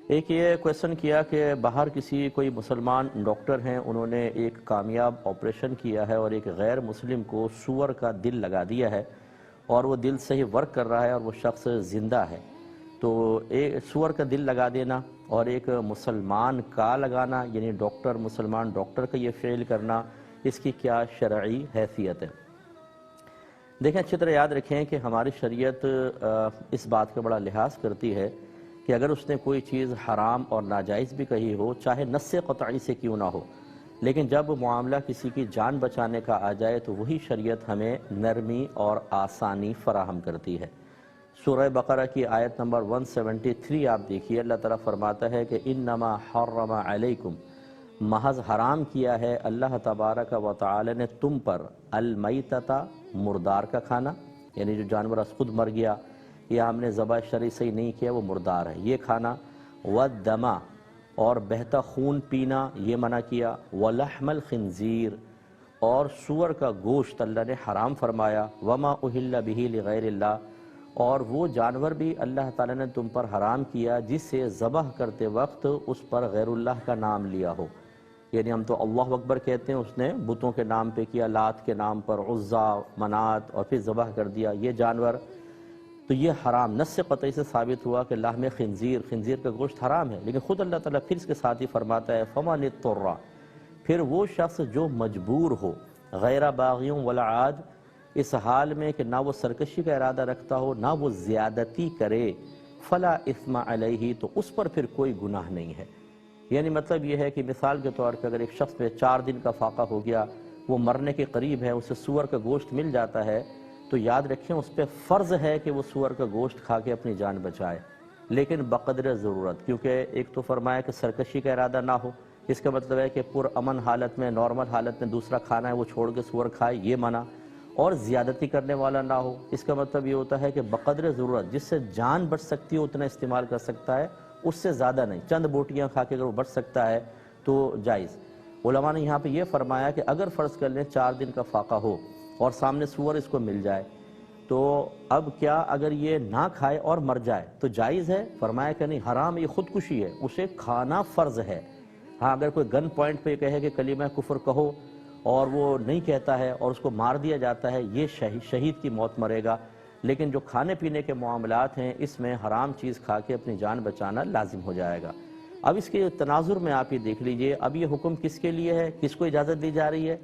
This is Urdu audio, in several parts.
ایک یہ کویشچن کیا کہ باہر کسی کوئی مسلمان ڈاکٹر ہیں، انہوں نے ایک کامیاب آپریشن کیا ہے اور ایک غیر مسلم کو سور کا دل لگا دیا ہے اور وہ دل صحیح ورک کر رہا ہے اور وہ شخص زندہ ہے، تو ایک سور کا دل لگا دینا اور ایک مسلمان کا لگانا، یعنی ڈاکٹر مسلمان ڈاکٹر کا یہ فعل کرنا، اس کی کیا شرعی حیثیت ہے؟ دیکھیں، اچھی طرح یاد رکھیں کہ ہماری شریعت اس بات کا بڑا لحاظ کرتی ہے کہ اگر اس نے کوئی چیز حرام اور ناجائز بھی کہی ہو، چاہے نص قطعی سے کیوں نہ ہو، لیکن جب معاملہ کسی کی جان بچانے کا آ جائے تو وہی شریعت ہمیں نرمی اور آسانی فراہم کرتی ہے۔ سورہ بقرہ کی آیت نمبر 173 آپ دیکھیے، اللہ تعالیٰ فرماتا ہے کہ انما حرم علیکم، محض حرام کیا ہے اللہ تبارک و تعالی نے تم پر، المیتۃ، مردار کا کھانا، یعنی جو جانور از خود مر گیا یا ہم نے ذبح شرعی صحیح نہیں کیا وہ مردار ہے، یہ کھانا، والدم، اور بہتا خون پینا یہ منع کیا، ولحم الخنزیر، اور سور کا گوشت اللہ نے حرام فرمایا، وما اہل بہ لغیر اللہ، اور وہ جانور بھی اللہ تعالیٰ نے تم پر حرام کیا جس سے ذبح کرتے وقت اس پر غیر اللہ کا نام لیا ہو، یعنی ہم تو اللہ اکبر کہتے ہیں، اس نے بتوں کے نام پہ کیا، لات کے نام پر، عزا، منات، اور پھر ذبح کر دیا یہ جانور، تو یہ حرام نص قطعی سے ثابت ہوا کہ لحم خنزیر کا گوشت حرام ہے، لیکن خود اللہ تعالیٰ پھر اس کے ساتھ ہی فرماتا ہے فَمَنِ اضْطُرَّ، پھر وہ شخص جو مجبور ہو، غیر باغیوں ولا عاد، اس حال میں کہ نہ وہ سرکشی کا ارادہ رکھتا ہو نہ وہ زیادتی کرے، فلا اثم علیہ، تو اس پر پھر کوئی گناہ نہیں ہے۔ یعنی مطلب یہ ہے کہ مثال کے طور پہ اگر ایک شخص پہ 4 دن کا فاقہ ہو گیا، وہ مرنے کے قریب ہے، اسے سور کا گوشت مل جاتا ہے، تو یاد رکھیں اس پہ فرض ہے کہ وہ سور کا گوشت کھا کے اپنی جان بچائے، لیکن بقدر ضرورت، کیونکہ ایک تو فرمایا کہ سرکشی کا ارادہ نہ ہو، اس کا مطلب ہے کہ پرامن حالت میں، نارمل حالت میں دوسرا کھانا ہے وہ چھوڑ کے سور کھائے، یہ منع، اور زیادتی کرنے والا نہ ہو، اس کا مطلب یہ ہوتا ہے کہ بقدر ضرورت، جس سے جان بچ سکتی ہو اتنا استعمال کر سکتا ہے، اس سے زیادہ نہیں، چند بوٹیاں کھا کے اگر وہ بچ سکتا ہے تو جائز۔ علماء نے یہاں پہ یہ فرمایا کہ اگر فرض کر لیں 4 دن کا فاقہ ہو اور سامنے سور اس کو مل جائے، تو اب کیا اگر یہ نہ کھائے اور مر جائے تو جائز ہے؟ فرمایا کہ نہیں، حرام، یہ خودکشی ہے، اسے کھانا فرض ہے۔ ہاں اگر کوئی گن پوائنٹ پہ کہے کہ کلمہ کفر کہو اور وہ نہیں کہتا ہے اور اس کو مار دیا جاتا ہے، یہ شہید کی موت مرے گا، لیکن جو کھانے پینے کے معاملات ہیں اس میں حرام چیز کھا کے اپنی جان بچانا لازم ہو جائے گا۔ اب اس کے تناظر میں آپ یہ دیکھ لیجئے، اب یہ حکم کس کے لیے ہے، کس کو اجازت دی جا رہی ہے؟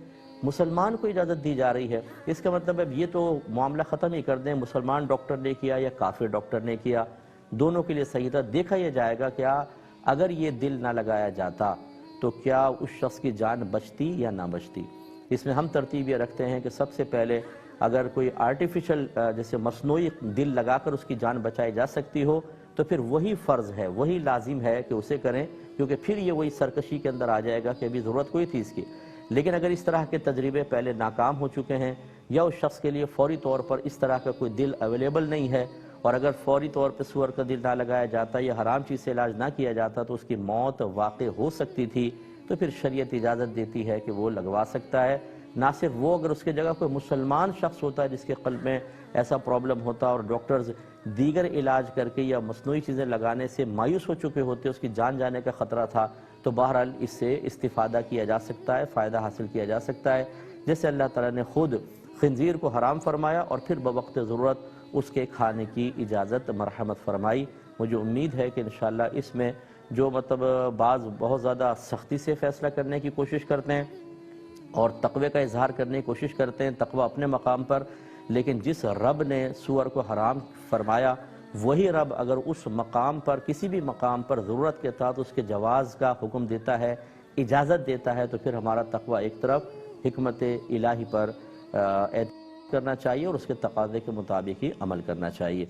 مسلمان کو اجازت دی جا رہی ہے۔ اس کا مطلب اب یہ تو معاملہ ختم ہی کر دیں، مسلمان ڈاکٹر نے کیا یا کافر ڈاکٹر نے کیا، دونوں کے لیے صحیح تھا۔ دیکھا یہ جائے گا کیا اگر یہ دل نہ لگایا جاتا تو کیا اس شخص کی جان بچتی یا نہ بچتی۔ اس میں ہم ترتیب یہ رکھتے ہیں کہ سب سے پہلے اگر کوئی آرٹیفیشل جیسے مصنوعی دل لگا کر اس کی جان بچائی جا سکتی ہو تو پھر وہی فرض ہے، وہی لازم ہے کہ اسے کریں، کیونکہ پھر یہ وہی سرکشی کے اندر آ جائے گا کہ ابھی ضرورت کوئی تھی اس کی۔ لیکن اگر اس طرح کے تجربے پہلے ناکام ہو چکے ہیں یا اس شخص کے لیے فوری طور پر اس طرح کا کوئی دل اویلیبل نہیں ہے، اور اگر فوری طور پہ سور کا دل نہ لگایا جاتا یا حرام چیز سے علاج نہ کیا جاتا تو اس کی موت واقع ہو سکتی تھی، تو پھر شریعت اجازت دیتی ہے کہ وہ لگوا سکتا ہے۔ نہ صرف وہ، اگر اس کی جگہ کوئی مسلمان شخص ہوتا ہے جس کے قلب میں ایسا پرابلم ہوتا اور ڈاکٹرز دیگر علاج کر کے یا مصنوعی چیزیں لگانے سے مایوس ہو چکے ہوتے، اس کی جان جانے کا خطرہ تھا، تو بہرحال اس سے استفادہ کیا جا سکتا ہے، فائدہ حاصل کیا جا سکتا ہے، جیسے اللہ تعالیٰ نے خود خنزیر کو حرام فرمایا اور پھر بوقت ضرورت اس کے کھانے کی اجازت مرحمت فرمائی۔ مجھے امید ہے کہ انشاءاللہ اس میں جو بعض بہت زیادہ سختی سے فیصلہ کرنے کی کوشش کرتے ہیں اور تقوی کا اظہار کرنے کی کوشش کرتے ہیں، تقوی اپنے مقام پر، لیکن جس رب نے سور کو حرام فرمایا وہی رب اگر اس مقام پر، کسی بھی مقام پر ضرورت کے تحت اس کے جواز کا حکم دیتا ہے، اجازت دیتا ہے، تو پھر ہمارا تقوی ایک طرف حکمت الہی پر اعتماد کرنا چاہیے اور اس کے تقاضے کے مطابق ہی عمل کرنا چاہیے۔